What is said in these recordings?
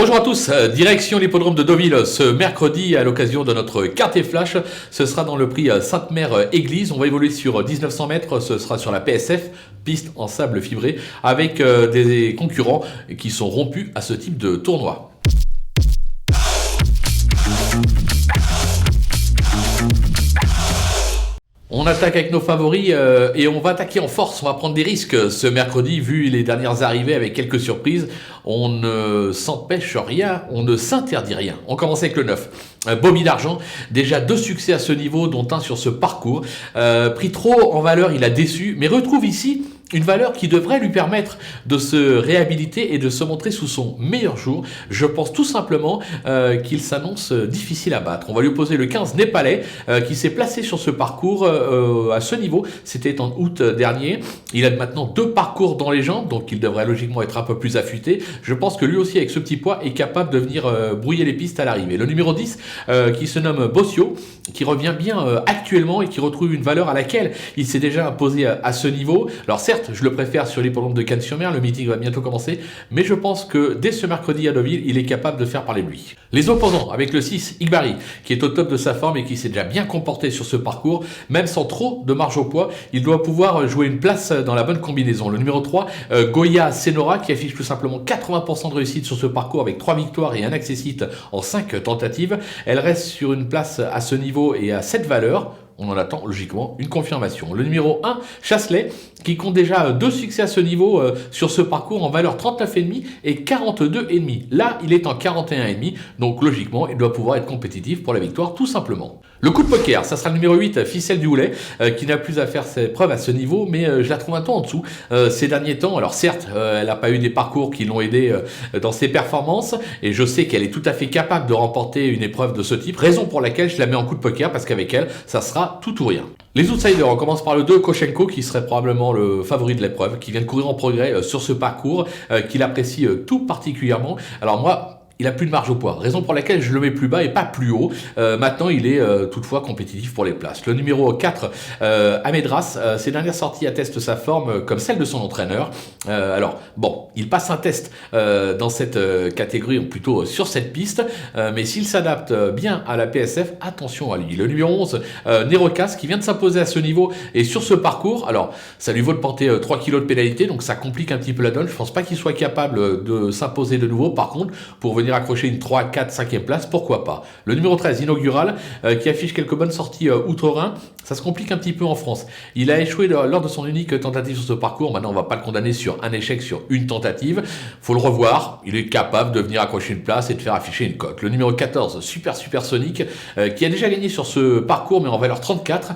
Bonjour à tous, direction l'hippodrome de Deauville ce mercredi à l'occasion de notre quartier flash. Ce sera dans le prix Sainte-Mère-Église. On va évoluer sur 1900 mètres, ce sera sur la PSF, piste en sable fibré, avec des concurrents qui sont rompus à ce type de tournoi. On attaque avec nos favoris et on va attaquer en force, on va prendre des risques ce mercredi vu les dernières arrivées avec quelques surprises. On ne s'empêche rien, on ne s'interdit rien. On commence avec le 9. Bobby d'Argent, déjà 2 succès à ce niveau dont un sur ce parcours. Pris trop en valeur, il a déçu, mais retrouve ici une valeur qui devrait lui permettre de se réhabiliter et de se montrer sous son meilleur jour. Je pense tout simplement qu'il s'annonce difficile à battre. On va lui opposer le 15 Népalais qui s'est placé sur ce parcours à ce niveau. C'était en août dernier. Il a maintenant 2 parcours dans les jambes, donc il devrait logiquement être un peu plus affûté. Je pense que lui aussi, avec ce petit poids, est capable de venir brouiller les pistes à l'arrivée. Le numéro 10 qui se nomme Bossio, qui revient bien actuellement et qui retrouve une valeur à laquelle il s'est déjà imposé à ce niveau. Alors certes, je le préfère sur l'hippodrome de Cannes-sur-Mer, le meeting va bientôt commencer, mais je pense que dès ce mercredi à Deauville, il est capable de faire parler de lui. Les opposants, avec le 6, Igbari, qui est au top de sa forme et qui s'est déjà bien comporté sur ce parcours, même sans trop de marge au poids, il doit pouvoir jouer une place dans la bonne combinaison. Le numéro 3, Goya Senora, qui affiche tout simplement 80% de réussite sur ce parcours avec 3 victoires et un accessite en 5 tentatives. Elle reste sur une place à ce niveau et à cette valeur. On en attend logiquement une confirmation. Le numéro 1, Chasselet, qui compte déjà 2 succès à ce niveau sur ce parcours en valeur 39,5 et 42,5. Là, il est en 41,5, donc logiquement, il doit pouvoir être compétitif pour la victoire tout simplement. Le coup de poker, ça sera le numéro 8, Ficelle du Houlet, qui n'a plus à faire ses preuves à ce niveau, mais je la trouve un peu en dessous ces derniers temps. Alors certes, elle n'a pas eu des parcours qui l'ont aidé dans ses performances, et je sais qu'elle est tout à fait capable de remporter une épreuve de ce type, raison pour laquelle je la mets en coup de poker, parce qu'avec elle, ça sera tout ou rien. Les outsiders, on commence par le 2, Koshenko, qui serait probablement le favori de l'épreuve, qui vient de courir en progrès sur ce parcours, qu'il apprécie tout particulièrement. Alors moi, il a plus de marge au poids, raison pour laquelle je le mets plus bas et pas plus haut. Maintenant, il est toutefois compétitif pour les places. Le numéro 4, Amedras, ses dernières sorties attestent sa forme comme celle de son entraîneur. Alors, bon, il passe un test dans cette catégorie, ou plutôt sur cette piste, mais s'il s'adapte bien à la PSF, attention à lui. Le numéro 11, Nerocas, qui vient de s'imposer à ce niveau et sur ce parcours, alors ça lui vaut de porter 3 kilos de pénalité, donc ça complique un petit peu la donne. Je pense pas qu'il soit capable de s'imposer de nouveau. Par contre, pour venir accrocher une 3, 4, 5e place, pourquoi pas. Le numéro 13, Inaugural, qui affiche quelques bonnes sorties outre-Rhin, ça se complique un petit peu en France. Il a échoué lors de son unique tentative sur ce parcours. Maintenant, on va pas le condamner sur un échec sur une tentative. Faut le revoir. Il est capable de venir accrocher une place et de faire afficher une cote. Le numéro 14, Supersonic, qui a déjà gagné sur ce parcours, mais en valeur 34.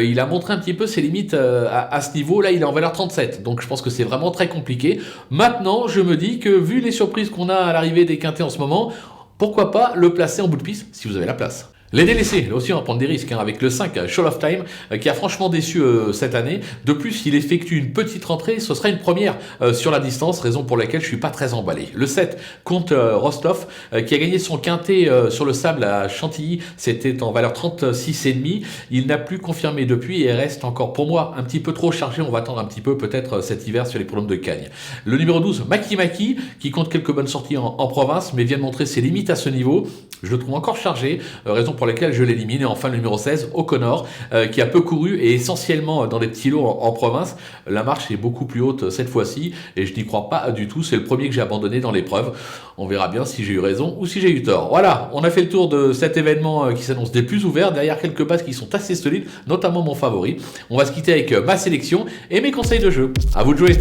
Il a montré un petit peu ses limites à ce niveau. Là, il est en valeur 37. Donc, je pense que c'est vraiment très compliqué. Maintenant, je me dis que vu les surprises qu'on a à l'arrivée des quintés en ce moment, pourquoi pas le placer en bout de piste si vous avez la place. Les délaissés, là aussi on va prendre des risques avec le 5, Show of Time, qui a franchement déçu cette année. De plus, il effectue une petite rentrée, ce sera une première sur la distance, raison pour laquelle je suis pas très emballé. Le 7, Comte Rostov, qui a gagné son quintet sur le sable à Chantilly, c'était en valeur 36,5. Il n'a plus confirmé depuis et reste encore pour moi un petit peu trop chargé. On va attendre un petit peu peut-être cet hiver sur les programmes de Cagnes. Le numéro 12, Maki, qui compte quelques bonnes sorties en province, mais vient de montrer ses limites à ce niveau. Je le trouve encore chargé, raison pour laquelle je l'élimine. Et enfin le numéro 16, O'Connor, qui a peu couru et essentiellement dans des petits lots en province. La marche est beaucoup plus haute cette fois-ci et je n'y crois pas du tout. C'est le premier que j'ai abandonné dans l'épreuve. On verra bien si j'ai eu raison ou si j'ai eu tort. Voilà, on a fait le tour de cet événement qui s'annonce des plus ouverts, derrière quelques bases qui sont assez solides, notamment mon favori. On va se quitter avec ma sélection et mes conseils de jeu. À vous de jouer.